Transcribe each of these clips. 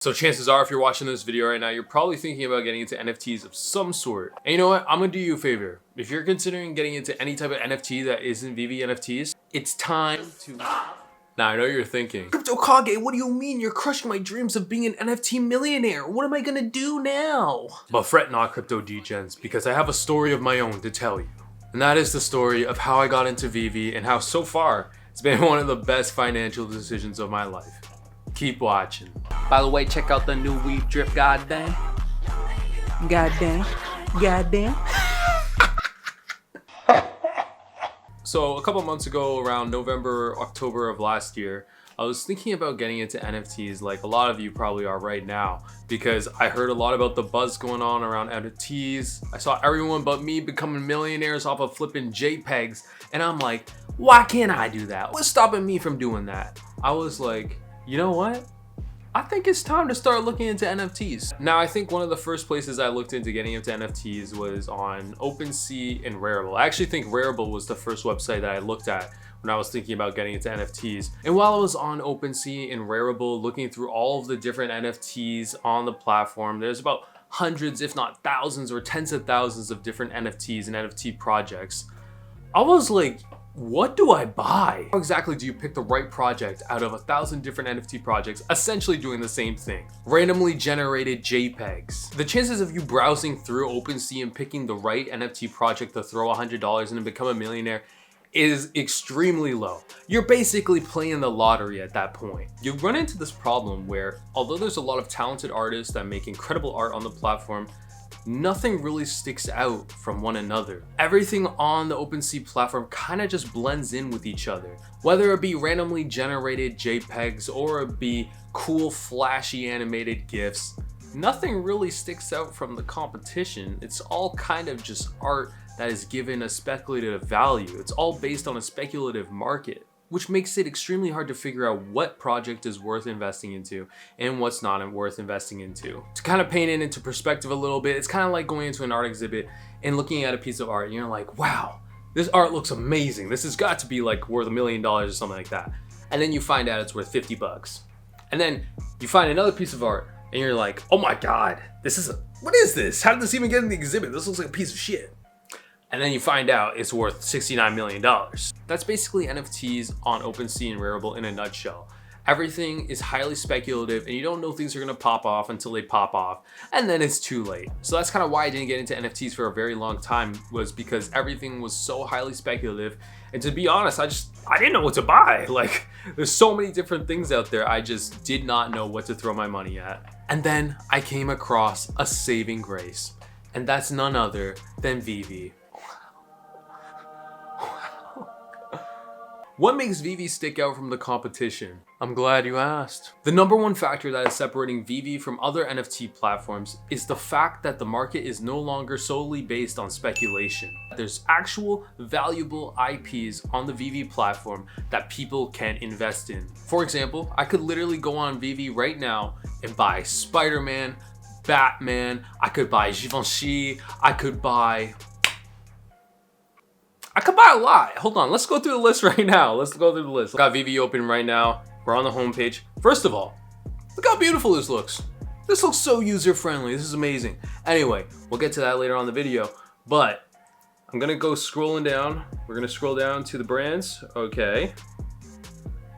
So chances are, if you're watching this video right now, you're probably thinking about getting into NFTs of some sort. And you know what? I'm gonna do you a favor. If you're considering getting into any type of NFT that isn't VeVe NFTs, it's time to... Now, I know you're thinking, Crypto Kage, what do you mean? You're crushing my dreams of being an NFT millionaire. What am I gonna do now? But fret not, Crypto Degens, because I have a story of my own to tell you. And that is the story of how I got into VeVe and how so far, it's been one of the best financial decisions of my life. Keep watching. By the way, check out the new weave drip, goddamn. Goddamn. Goddamn. So a couple months ago, around November, October of last year, I was thinking about getting into NFTs like a lot of you probably are right now, because I heard a lot about the buzz going on around NFTs. I saw everyone but me becoming millionaires off of flipping JPEGs, and I'm like, why can't I do that? What's stopping me from doing that? I was like, you know what? I think it's time to start looking into NFTs. Now, I think one of the first places I looked into getting into NFTs was on OpenSea and Rarible. I actually think Rarible was the first website that I looked at when I was thinking about getting into NFTs. And while I was on OpenSea and Rarible looking through all of the different NFTs on the platform, there's about hundreds, if not thousands or tens of thousands of different NFTs and NFT projects. I was like, what do I buy? How exactly do you pick the right project out of 1,000 different NFT projects essentially doing the same thing? Randomly generated JPEGs. The chances of you browsing through OpenSea and picking the right NFT project to throw $100 in and become a millionaire is extremely low. You're basically playing the lottery at that point. You run into this problem where, although there's a lot of talented artists that make incredible art on the platform, nothing really sticks out from one another. Everything on the OpenSea platform kind of just blends in with each other. Whether it be randomly generated JPEGs or it be cool flashy animated GIFs, nothing really sticks out from the competition. It's all kind of just art that is given a speculative value. It's all based on a speculative market, which makes it extremely hard to figure out what project is worth investing into and what's not worth investing into. To kind of paint it into perspective a little bit, it's kind of like going into an art exhibit and looking at a piece of art and you're like, wow, this art looks amazing. This has got to be like worth $1 million or something like that. And then you find out it's worth 50 bucks. And then you find another piece of art and you're like, oh my God, what is this? How did this even get in the exhibit? This looks like a piece of shit. And then you find out it's worth $69 million. That's basically NFTs on OpenSea and Rarible in a nutshell. Everything is highly speculative and you don't know things are gonna pop off until they pop off, and then it's too late. So that's kind of why I didn't get into NFTs for a very long time, was because everything was so highly speculative. And to be honest, I didn't know what to buy. Like, there's so many different things out there, I just did not know what to throw my money at. And then I came across a saving grace, and that's none other than VeVe. What makes VeVe stick out from the competition? I'm glad you asked. The number one factor that is separating VeVe from other NFT platforms is the fact that the market is no longer solely based on speculation. There's actual valuable IPs on the VeVe platform that people can invest in. For example, I could literally go on VeVe right now and buy Spider-Man, Batman, I could buy Givenchy, I could buy a lot. Hold on, let's go through the list right now. Let's go through the list. Got VeVe open right now. We're on the homepage. First of all, look how beautiful this looks. This looks so user-friendly. This is amazing. Anyway, we'll get to that later on in the video, but I'm gonna go scrolling down. We're gonna scroll down to the brands. Okay.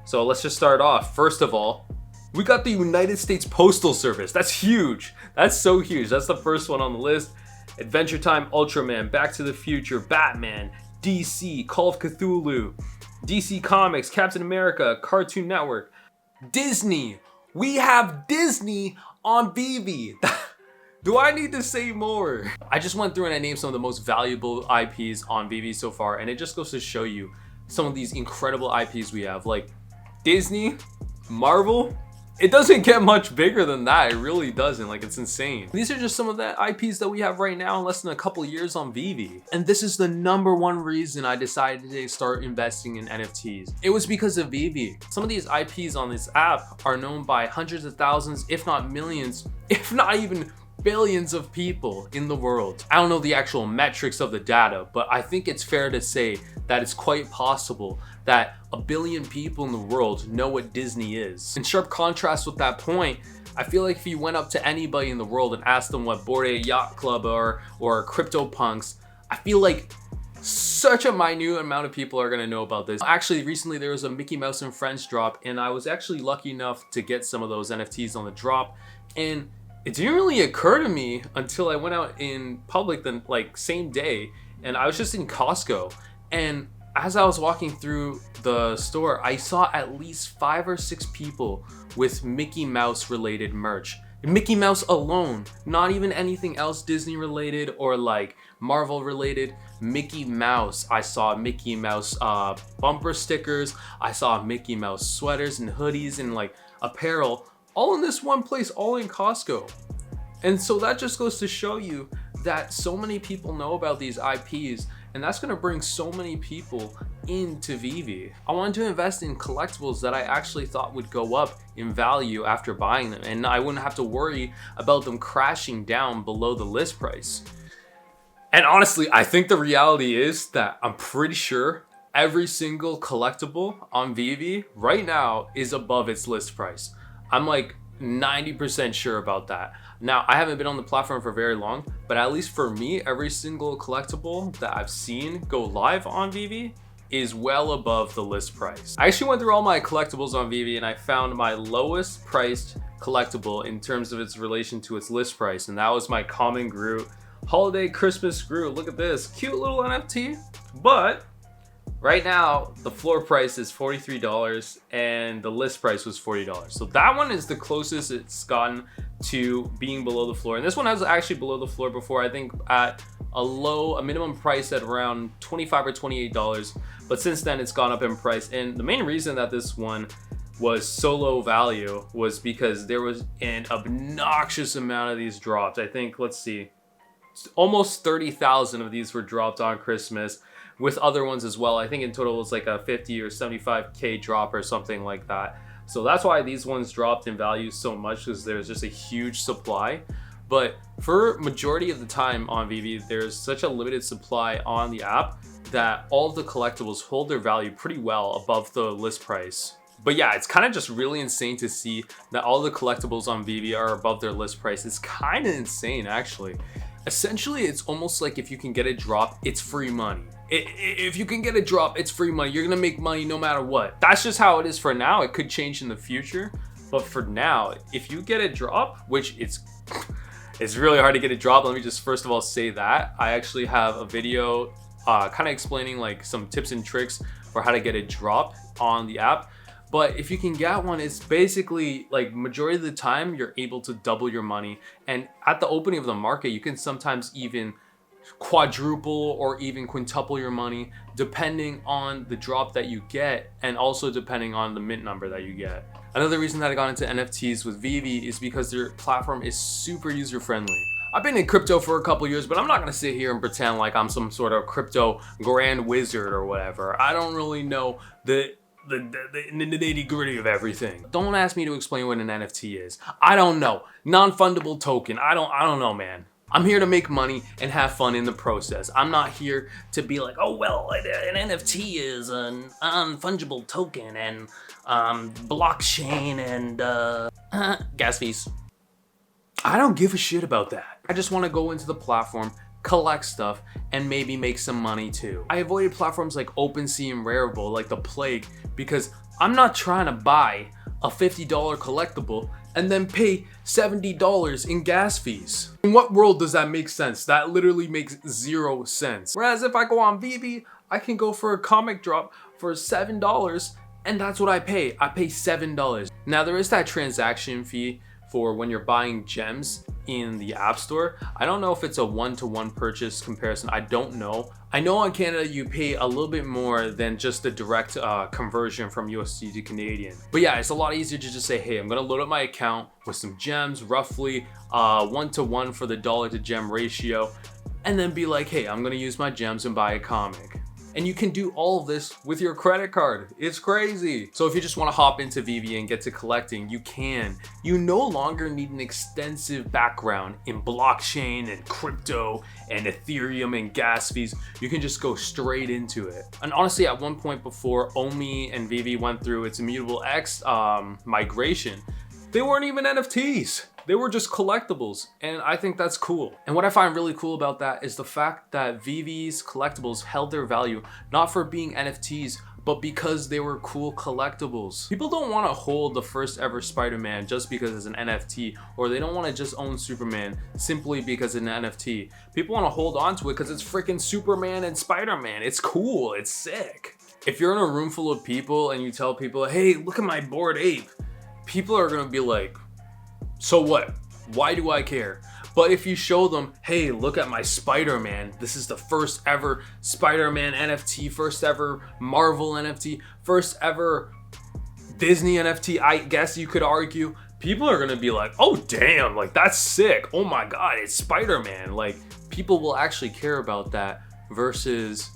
So let's just start off. First of all, we got the United States Postal Service. That's huge. That's so huge. That's the first one on the list. Adventure Time, Ultraman, Back to the Future, Batman, DC, Call of Cthulhu, DC Comics, Captain America, Cartoon Network, Disney. We have Disney on VeVe. Do I need to say more? I just went through and I named some of the most valuable IPs on VeVe so far, and it just goes to show you some of these incredible IPs we have, like Disney, Marvel. It doesn't get much bigger than that. It really doesn't. Like, it's insane. These are just some of the IPs that we have right now in less than a couple years on VeVe. And this is the number one reason I decided to start investing in NFTs. It was because of VeVe. Some of these IPs on this app are known by hundreds of thousands, if not millions, if not even billions of people in the world. I don't know the actual metrics of the data, but I think it's fair to say that it's quite possible that 1 billion people in the world know what Disney is. In sharp contrast with that point, I feel like if you went up to anybody in the world and asked them what Bored Ape Yacht Club or CryptoPunks, I feel like such a minute amount of people are gonna know about this. Actually, recently there was a Mickey Mouse and Friends drop, and I was actually lucky enough to get some of those NFTs on the drop, and it didn't really occur to me until I went out in public the same day, and I was just in Costco, and as I was walking through the store, I saw at least 5 or 6 people with Mickey Mouse related merch. Mickey Mouse alone, not even anything else Disney related or like Marvel related. Mickey Mouse. I saw Mickey Mouse bumper stickers. I saw Mickey Mouse sweaters and hoodies and like apparel, all in this one place, all in Costco. And so that just goes to show you that so many people know about these IPs, and that's gonna bring so many people into VeVe. I wanted to invest in collectibles that I actually thought would go up in value after buying them, and I wouldn't have to worry about them crashing down below the list price. And honestly, I think the reality is that I'm pretty sure every single collectible on VeVe right now is above its list price. I'm like 90% sure about that. Now, I haven't been on the platform for very long, but at least for me, every single collectible that I've seen go live on VeVe is well above the list price. I actually went through all my collectibles on VeVe and I found my lowest priced collectible in terms of its relation to its list price, and that was my Common Groot Holiday Christmas Groot. Look at this, cute little NFT, but right now, the floor price is $43 and the list price was $40. So that one is the closest it's gotten to being below the floor. And this one was actually below the floor before, I think at a minimum price at around $25 or $28. But since then it's gone up in price. And the main reason that this one was so low value was because there was an obnoxious amount of these drops. I think, let's see, almost 30,000 of these were dropped on Christmas, with other ones as well. I think in total it was like a 50 or 75K drop or something like that. So that's why these ones dropped in value so much, because there's just a huge supply. But for majority of the time on VeVe, there's such a limited supply on the app that all of the collectibles hold their value pretty well above the list price. But yeah, it's kind of just really insane to see that all the collectibles on VeVe are above their list price. It's kind of insane, actually. Essentially, it's almost like if you can get a drop, it's free money. If you can get a drop, it's free money. You're gonna make money no matter what. That's just how it is for now. It could change in the future, but for now, if you get a drop, which it's really hard to get a drop. Let me just first of all say that I actually have a video kind of explaining like some tips and tricks for how to get a drop on the app. But if you can get one, it's basically like majority of the time you're able to double your money. And at the opening of the market, you can sometimes even quadruple or even quintuple your money depending on the drop that you get, and also depending on the mint number that you get. Another reason that I got into NFTs with VeVe is because their platform is super user friendly. I've been in crypto for a couple years, but I'm not gonna sit here and pretend like I'm some sort of crypto grand wizard or whatever. I don't really know the nitty gritty of everything. Don't ask me to explain what an NFT is. I don't know. Non-fundable token. I don't know, man. I'm here to make money and have fun in the process. I'm not here to be like, oh well, an NFT is an non-fungible token and blockchain and gas fees. I don't give a shit about that. I just want to go into the platform, collect stuff, and maybe make some money too. I avoided platforms like OpenSea and Rarible like the plague because I'm not trying to buy a $50 collectible and then pay $70 in gas fees. In what world does that make sense? That literally makes 0 sense. Whereas if I go on VeVe, I can go for a comic drop for $7 and that's what I pay. I pay $7. Now there is that transaction fee for when you're buying gems in the App Store. I don't know if it's a one-to-one purchase comparison. I don't know. I know on Canada you pay a little bit more than just the direct conversion from USD to Canadian. But yeah, it's a lot easier to just say, hey, I'm gonna load up my account with some gems, roughly one-to-one for the dollar to gem ratio, and then be like, hey, I'm gonna use my gems and buy a comic. And you can do all of this with your credit card. It's crazy. So if you just want to hop into VeVe and get to collecting, you can. You no longer need an extensive background in blockchain and crypto and Ethereum and gas fees. You can just go straight into it. And honestly, at one point before OMI and VeVe went through its Immutable X migration, they weren't even NFTs. They were just collectibles, and I think that's cool. And what I find really cool about that is the fact that VeVe's collectibles held their value not for being NFTs, but because they were cool collectibles. People don't want to hold the first ever Spider-Man just because it's an NFT, or they don't want to just own Superman simply because it's an NFT. People want to hold on to it because it's freaking Superman and Spider-Man. It's cool, it's sick. If you're in a room full of people and you tell people, hey, look at my Bored Ape, people are gonna be like, so what? Why do I care? But if you show them, hey, look at my Spider-Man. This is the first ever Spider-Man NFT, first ever Marvel NFT, first ever Disney NFT, I guess you could argue. People are gonna be like, oh damn, like that's sick. Oh my God, it's Spider-Man. Like people will actually care about that versus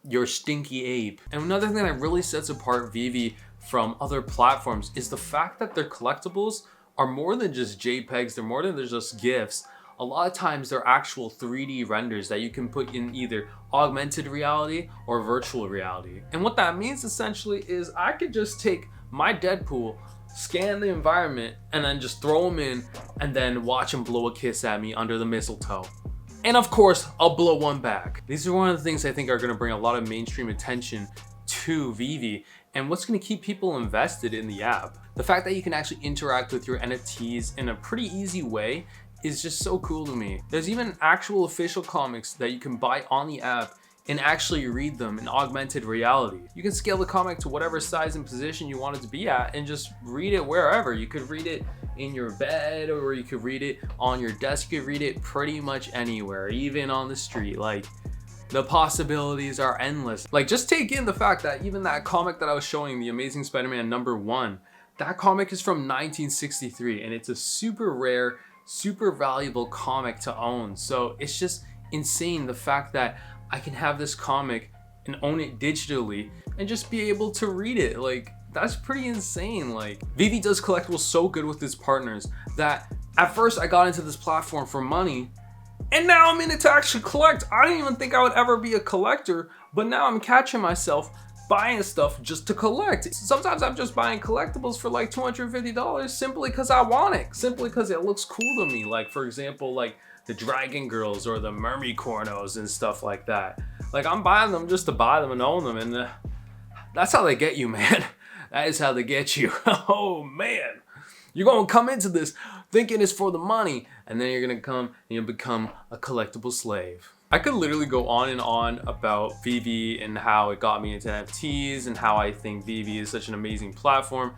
your stinky ape. And another thing that really sets apart VeVe from other platforms is the fact that their collectibles are more than just JPEGs, they're more than just GIFs. A lot of times they're actual 3D renders that you can put in either augmented reality or virtual reality. And what that means essentially is I could just take my Deadpool, scan the environment, and then just throw him in and then watch him blow a kiss at me under the mistletoe. And of course, I'll blow one back. These are one of the things I think are gonna bring a lot of mainstream attention to VeVe and what's going to keep people invested in the app. The fact that you can actually interact with your NFTs in a pretty easy way is just so cool to me. There's even actual official comics that you can buy on the app and actually read them in augmented reality. You can scale the comic to whatever size and position you want it to be at and just read it wherever. You could read it in your bed, or you could read it on your desk. You could read it pretty much anywhere, even on the street. Like, the possibilities are endless. Like, just take in the fact that even that comic that I was showing, The Amazing Spider-Man #1, that comic is from 1963 and it's a super rare, super valuable comic to own. So it's just insane the fact that I can have this comic and own it digitally and just be able to read it. Like, that's pretty insane. Like, VeVe does collectibles so good with its partners that at first I got into this platform for money, and now I'm in it to actually collect. I didn't even think I would ever be a collector, but now I'm catching myself buying stuff just to collect. Sometimes I'm just buying collectibles for like $250 simply because I want it, simply because it looks cool to me. Like, for example, like the Dragon Girls or the Mermicornos and stuff like that. Like, I'm buying them just to buy them and own them, and that's how they get you, man. That is how they get you. Oh man. You're gonna come into this thinking it's for the money, and then you're gonna come and you'll become a collectible slave. I could literally go on and on about VeVe and how it got me into NFTs and how I think VeVe is such an amazing platform,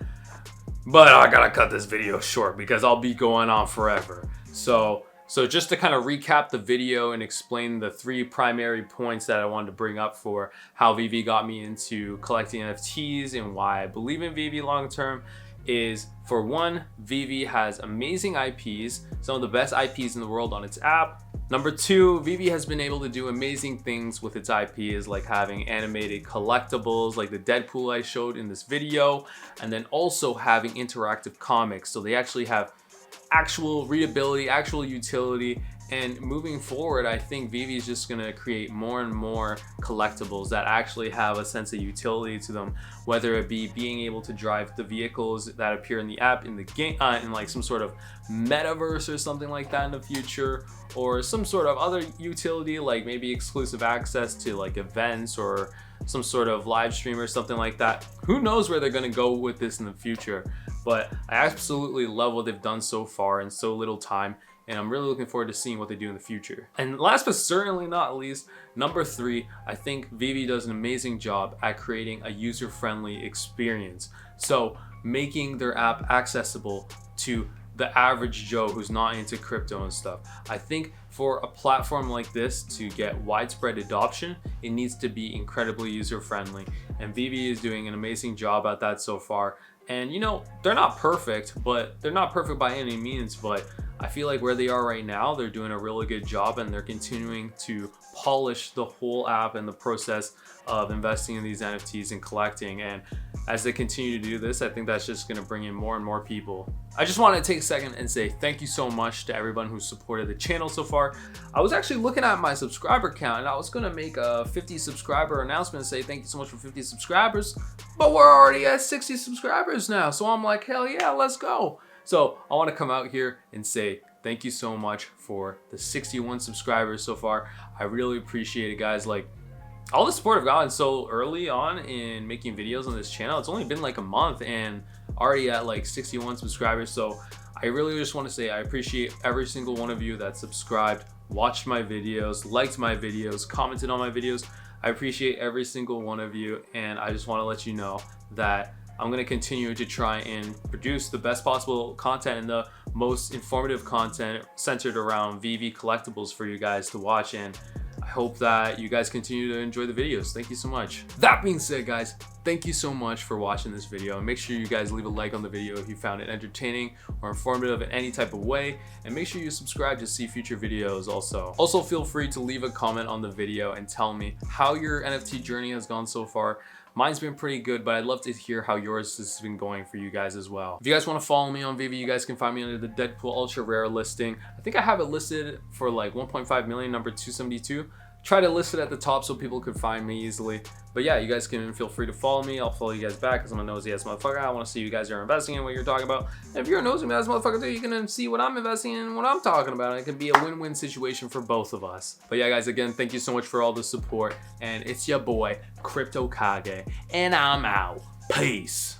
but I gotta cut this video short because I'll be going on forever. So just to kind of recap the video and explain the 3 primary points that I wanted to bring up for how VeVe got me into collecting NFTs and why I believe in VeVe long term is, for one, VeVe has amazing IPs, some of the best IPs in the world on its app. Number 2, VeVe has been able to do amazing things with its IPs, like having animated collectibles like the Deadpool I showed in this video, and then also having interactive comics. So they actually have actual readability, actual utility, and moving forward, I think VeVe is just gonna create more and more collectibles that actually have a sense of utility to them, whether it be being able to drive the vehicles that appear in the app in the game, in like some sort of metaverse or something like that in the future, or some sort of other utility like maybe exclusive access to like events or some sort of live stream or something like that. Who knows where they're gonna go with this in the future, but I absolutely love what they've done so far in so little time, and I'm really looking forward to seeing what they do in the future. And last but certainly not least, number 3, I think VeVe does an amazing job at creating a user-friendly experience. So making their app accessible to the average Joe who's not into crypto and stuff. I think for a platform like this to get widespread adoption, it needs to be incredibly user-friendly, and VeVe is doing an amazing job at that so far. And you know, they're not perfect, but they're not perfect by any means, but I feel like where they are right now, they're doing a really good job, and they're continuing to polish the whole app and the process of investing in these NFTs and collecting. And as they continue to do this, I think that's just going to bring in more and more people. I just want to take a second and say thank you so much to everyone who supported the channel so far. I was actually looking at my subscriber count, and I was going to make a 50 subscriber announcement and say thank you so much for 50 subscribers, but we're already at 60 subscribers now. So I'm like, hell yeah, let's go. So I want to come out here and say thank you so much for the 61 subscribers so far. I really appreciate it, guys. Like, all the support I've gotten so early on in making videos on this channel. It's only been like a month and already at like 61 subscribers. So I really just want to say I appreciate every single one of you that subscribed, watched my videos, liked my videos, commented on my videos. I appreciate every single one of you, and I just want to let you know that I'm going to continue to try and produce the best possible content and the most informative content centered around VeVe Collectibles for you guys to watch, and I hope that you guys continue to enjoy the videos. Thank you so much. That being said, guys, thank you so much for watching this video, and make sure you guys leave a like on the video if you found it entertaining or informative in any type of way, and make sure you subscribe to see future videos also. Also, feel free to leave a comment on the video and tell me how your NFT journey has gone so far. Mine's been pretty good, but I'd love to hear how yours has been going for you guys as well. If you guys want to follow me on VeVe, you guys can find me under the Deadpool Ultra Rare listing. I think I have it listed for like 1.5 million, number 272. Try to list it at the top so people could find me easily. But yeah, you guys can feel free to follow me. I'll follow you guys back because I'm a nosy ass motherfucker. I want to see you guys are investing in what you're talking about. And if you're a nosy ass motherfucker too, you can see what I'm investing in and what I'm talking about. And it can be a win-win situation for both of us. But yeah, guys, again, thank you so much for all the support. And it's your boy, Crypto Kage. And I'm out. Peace.